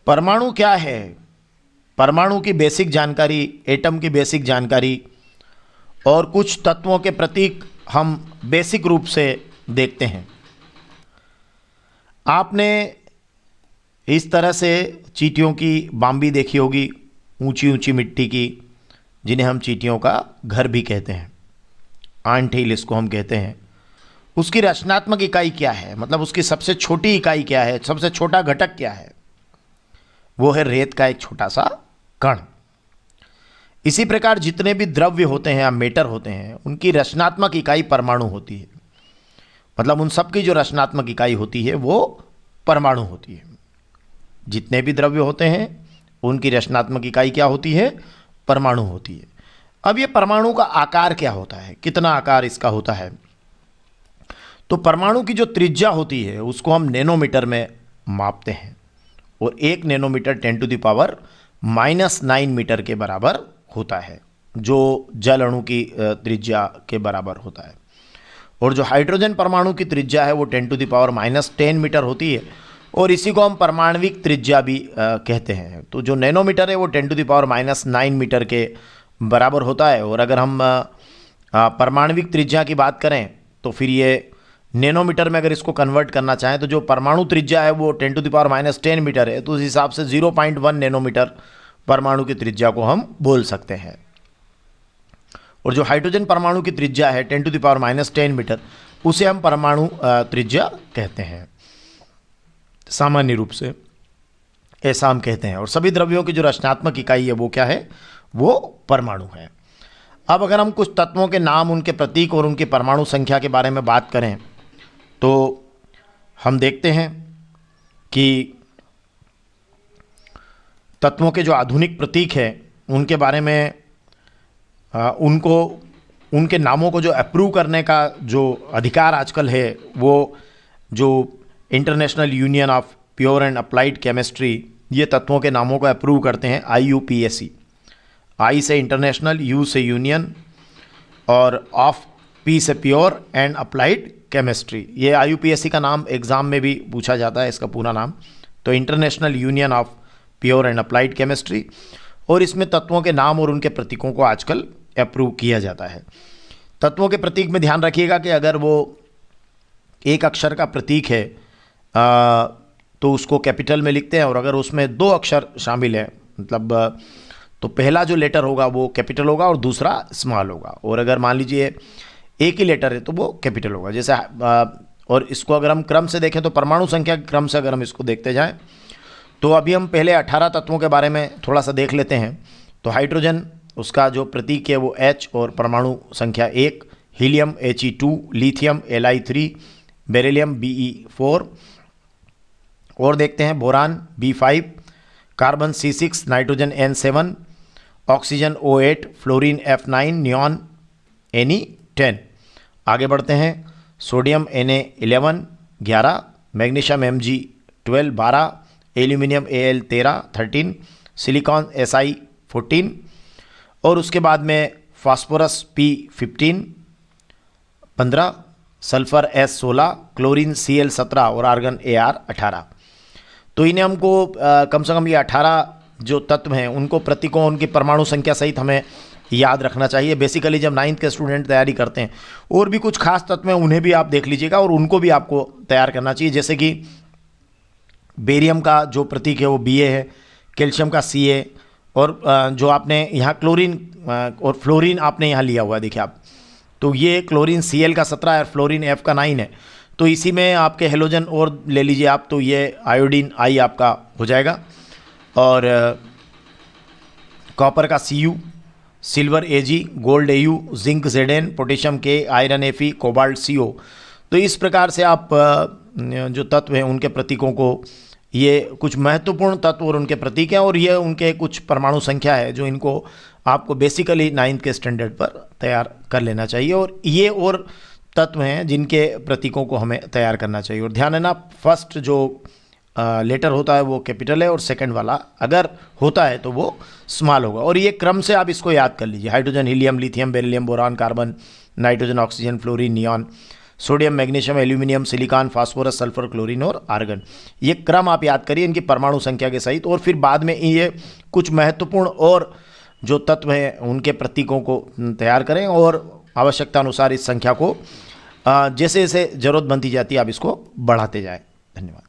परमाणु क्या है, परमाणु की बेसिक जानकारी, एटम की बेसिक जानकारी और कुछ तत्वों के प्रतीक हम बेसिक रूप से देखते हैं। आपने इस तरह से चींटियों की बाम्बी देखी होगी, ऊंची ऊंची मिट्टी की, जिन्हें हम चींटियों का घर भी कहते हैं, आंट हिल इसको हम कहते हैं। उसकी रचनात्मक इकाई क्या है, मतलब उसकी सबसे छोटी इकाई क्या है, सबसे छोटा घटक क्या है? वो है रेत का एक छोटा सा कण। इसी प्रकार जितने भी द्रव्य होते हैं या मेटर होते हैं, उनकी रचनात्मक इकाई परमाणु होती है। मतलब उन सब की जो रचनात्मक इकाई होती है वो परमाणु होती है। जितने भी द्रव्य होते हैं उनकी रचनात्मक इकाई क्या होती है? परमाणु होती है। अब ये परमाणु का आकार क्या होता है, कितना आकार इसका होता है? तो परमाणु की जो त्रिज्या होती है उसको हम नैनोमीटर में मापते हैं, और 1 नैनोमीटर 10⁻⁻⁹ मीटर के बराबर होता है, जो जल अणु की त्रिज्या के बराबर होता है। और जो हाइड्रोजन परमाणु की त्रिज्या है वो 10⁻⁻10 मीटर होती है, और इसी को हम परमाणविक त्रिज्या भी कहते हैं। तो जो नैनोमीटर है वो 10⁻⁹ मीटर के बराबर होता है। और अगर हम परमाणविक त्रिज्या की बात करें तो फिर ये नैनोमीटर में अगर इसको कन्वर्ट करना चाहें तो जो परमाणु त्रिज्या है वो 10⁻10 मीटर है, तो उस हिसाब से 0.1 नैनोमीटर परमाणु की त्रिज्या को हम बोल सकते हैं। और जो हाइड्रोजन परमाणु की त्रिज्या है 10⁻10 मीटर, उसे हम परमाणु त्रिज्या कहते हैं, सामान्य रूप से ऐसा हम कहते हैं। और सभी द्रव्यों की जो रचनात्मक इकाई है वो क्या है? वो परमाणु है। अब अगर हम कुछ तत्वों के नाम, उनके प्रतीक और उनकी परमाणु संख्या के बारे में बात करें तो हम देखते हैं कि तत्वों के जो आधुनिक प्रतीक हैं उनके बारे में उनके नामों को जो अप्रूव करने का जो अधिकार आजकल है, वो जो international union of pure and applied chemistry, ये तत्वों के नामों को अप्रूव करते हैं। IUPAC, आई से इंटरनेशनल, यू से यूनियन और ऑफ पी से प्योर एंड अप्लाइड केमिस्ट्री। ये IUPAC का नाम एग्ज़ाम में भी पूछा जाता है, इसका पूरा नाम। तो international union of pure and applied chemistry, और इसमें तत्वों के नाम और उनके प्रतीकों को आजकल अप्रूव किया जाता है। तत्वों के प्रतीक में ध्यान रखिएगा कि अगर वो एक अक्षर का प्रतीक है तो उसको कैपिटल में लिखते हैं, और अगर उसमें 2 अक्षर शामिल है, मतलब तो पहला जो लेटर होगा वो कैपिटल होगा और दूसरा स्मॉल होगा। और अगर मान लीजिए एक ही लेटर है तो वो कैपिटल होगा, जैसे और इसको अगर हम क्रम से देखें तो परमाणु संख्या के क्रम से अगर हम इसको देखते जाएं तो अभी हम पहले 18 तत्वों के बारे में थोड़ा सा देख लेते हैं। तो हाइड्रोजन, उसका जो प्रतीक है वो H और परमाणु संख्या 1, helium He2, lithium Li3, beryllium Be4, और देखते हैं boron B5, carbon C6, nitrogen N7, oxygen O8, fluorine F9, neon Ne10। आगे बढ़ते हैं, sodium Na11 11, magnesium Mg12 12, aluminium Al13 13, silicon Si14, और उसके बाद में phosphorus P15 15, sulphur S16, chlorine Cl17 और आर्गन Ar18। तो इन्हें हमको कम से कम ये 18 जो तत्व हैं उनको प्रतीकों, उनकी परमाणु संख्या सहित हमें याद रखना चाहिए। बेसिकली जब 9th के स्टूडेंट तैयारी करते हैं, और भी कुछ खास तत्व हैं उन्हें भी आप देख लीजिएगा और उनको भी आपको तैयार करना चाहिए। जैसे कि बेरियम का जो प्रतीक है वो Ba है, कैल्शियम का Ca, और जो आपने यहाँ क्लोरीन और फ्लोरीन आपने यहाँ लिया हुआ है, देखिए आप, तो ये क्लोरीन Cl का 17 और फ्लोरीन F का 9 है। तो इसी में आपके हेलोजन और ले लीजिए आप, तो ये आयोडीन I आपका हो जाएगा, और कॉपर का Cu, silver Ag, gold Au, zinc Zn, potassium K, iron Fe, cobalt Co। तो इस प्रकार से आप जो तत्व हैं उनके प्रतीकों को, ये कुछ महत्वपूर्ण तत्व और उनके प्रतीक हैं, और ये उनके कुछ परमाणु संख्या है जो इनको आपको बेसिकली 9th के स्टैंडर्ड पर तैयार कर लेना चाहिए। और ये और तत्व हैं जिनके प्रतीकों को हमें तैयार करना चाहिए। और ध्यान देना, फर्स्ट जो लेटर होता है वो कैपिटल है, और सेकंड वाला अगर होता है तो वो स्मॉल होगा। और ये क्रम से आप इसको याद कर लीजिए, hydrogen, helium, lithium, beryllium, boron, carbon, nitrogen, oxygen, fluorine, neon, sodium, magnesium, aluminium, silicon, phosphorus, sulphur, chlorine और आर्गन। ये क्रम आप याद करिए इनकी परमाणु संख्या के सहित, और फिर बाद में ये कुछ महत्वपूर्ण और जो तत्व हैं उनके प्रतीकों को तैयार करें और आवश्यकता अनुसार इस संख्या को जैसे जैसे ज़रूरत बनती जाती है आप इसको बढ़ाते जाएं। धन्यवाद।